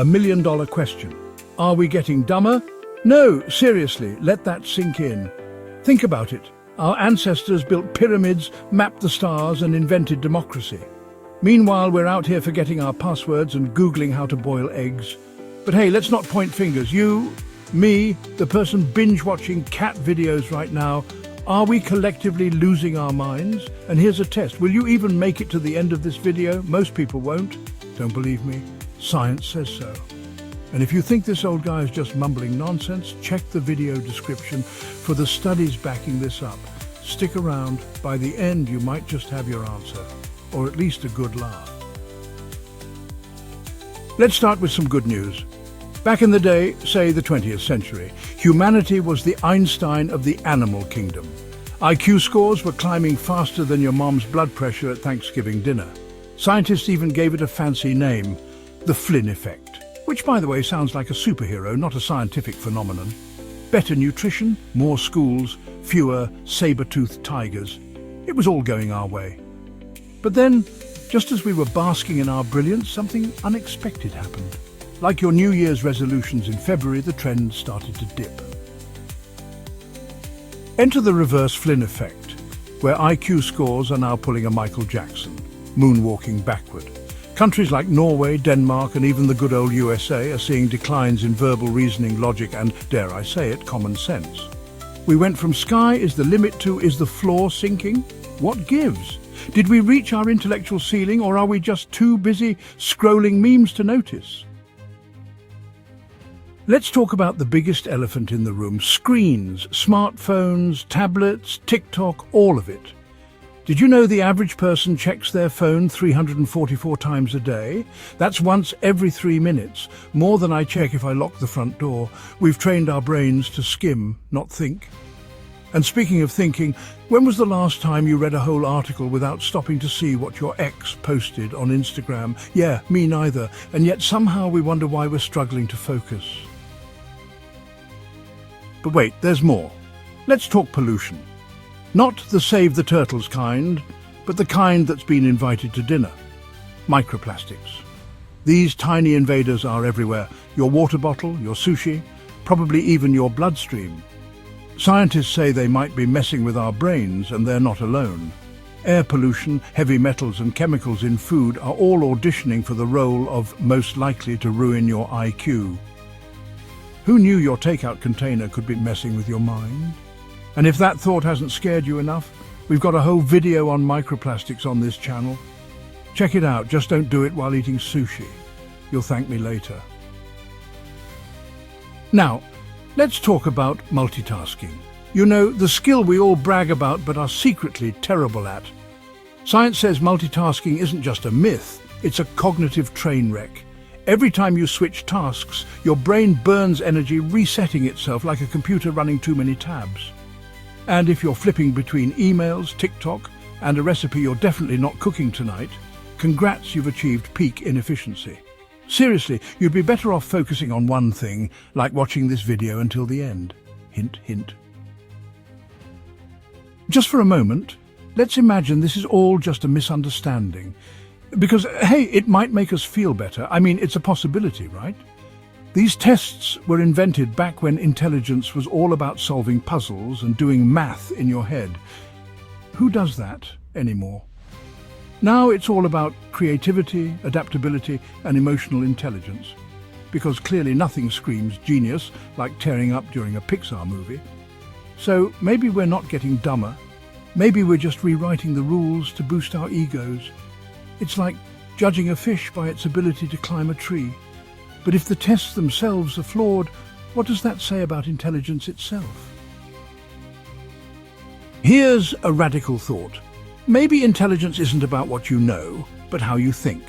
$1 million question. Are we getting dumber? No, seriously, let that sink in. Think about it. Our ancestors built pyramids, mapped the stars, and invented democracy. Meanwhile, we're out here forgetting our passwords and Googling how to boil eggs. But hey, let's not point fingers. You, me, the person binge-watching cat videos right now, are we collectively losing our minds? And here's a test. Will you even make it to the end of this video? Most people won't. Don't believe me? Science says so. And if you think this old guy is just mumbling nonsense, check the video description for the studies backing this up. Stick around. By the end, you might just have your answer, or at least a good laugh. Let's start with some good news. Back in the day, say the 20th century, humanity was the Einstein of the animal kingdom. IQ scores were climbing faster than your mom's blood pressure at Thanksgiving dinner. Scientists even gave it a fancy name, the Flynn Effect. Which, by the way, sounds like a superhero, not a scientific phenomenon. Better nutrition, more schools, fewer saber-toothed tigers. It was all going our way. But then, just as we were basking in our brilliance, something unexpected happened. Like your New Year's resolutions in February, the trend started to dip. Enter the reverse Flynn effect, where IQ scores are now pulling a Michael Jackson, moonwalking backward. Countries like Norway, Denmark, and even the good old USA are seeing declines in verbal reasoning, logic, and, dare I say it, common sense. We went from sky is the limit to is the floor sinking? What gives? Did we reach our intellectual ceiling, or are we just too busy scrolling memes to notice? Let's talk about the biggest elephant in the room: screens, smartphones, tablets, TikTok, all of it. Did you know the average person checks their phone 344 times a day? That's once every 3 minutes, more than I check if I lock the front door. We've trained our brains to skim, not think. And speaking of thinking, when was the last time you read a whole article without stopping to see what your ex posted on Instagram? Yeah, me neither. And yet somehow we wonder why we're struggling to focus. But wait, there's more. Let's talk pollution. Not the save the turtles kind, but the kind that's been invited to dinner. Microplastics. These tiny invaders are everywhere. Your water bottle, your sushi, probably even your bloodstream. Scientists say they might be messing with our brains, and they're not alone. Air pollution, heavy metals and chemicals in food are all auditioning for the role of most likely to ruin your IQ. Who knew your takeout container could be messing with your mind? And if that thought hasn't scared you enough, we've got a whole video on microplastics on this channel. Check it out, just don't do it while eating sushi. You'll thank me later. Now, let's talk about multitasking. You know, the skill we all brag about but are secretly terrible at. Science says multitasking isn't just a myth, it's a cognitive train wreck. Every time you switch tasks, your brain burns energy resetting itself like a computer running too many tabs. And if you're flipping between emails, TikTok, and a recipe you're definitely not cooking tonight, congrats, you've achieved peak inefficiency. Seriously, you'd be better off focusing on one thing, like watching this video until the end. Hint, hint. Just for a moment, let's imagine this is all just a misunderstanding. Because, hey, it might make us feel better. I mean, it's a possibility, right? These tests were invented back when intelligence was all about solving puzzles and doing math in your head. Who does that anymore? Now it's all about creativity, adaptability, and emotional intelligence. Because clearly nothing screams genius like tearing up during a Pixar movie. So maybe we're not getting dumber. Maybe we're just rewriting the rules to boost our egos. It's like judging a fish by its ability to climb a tree. But if the tests themselves are flawed, what does that say about intelligence itself? Here's a radical thought. Maybe intelligence isn't about what you know, but how you think.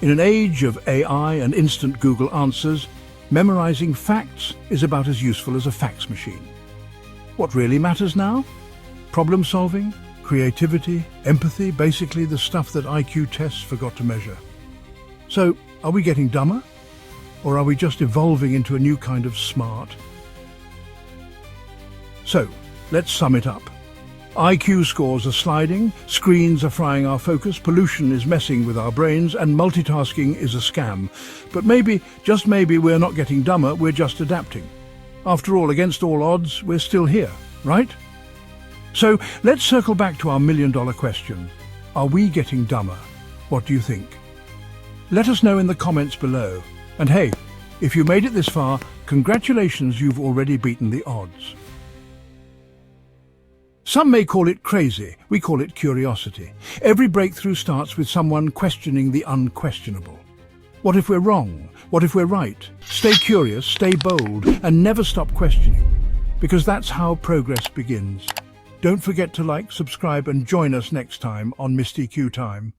In an age of AI and instant Google answers, memorizing facts is about as useful as a fax machine. What really matters now? Problem solving, creativity, empathy, basically the stuff that IQ tests forgot to measure. So, are we getting dumber? Or are we just evolving into a new kind of smart? So, let's sum it up. IQ scores are sliding, screens are frying our focus, pollution is messing with our brains, and multitasking is a scam. But maybe, just maybe, we're not getting dumber, we're just adapting. After all, against all odds, we're still here, right? So let's circle back to our million-dollar question. Are we getting dumber? What do you think? Let us know in the comments below. And hey, if you made it this far, congratulations, you've already beaten the odds. Some may call it crazy, we call it curiosity. Every breakthrough starts with someone questioning the unquestionable. What if we're wrong? What if we're right? Stay curious, stay bold, and never stop questioning. Because that's how progress begins. Don't forget to like, subscribe, and join us next time on Misty Q Time.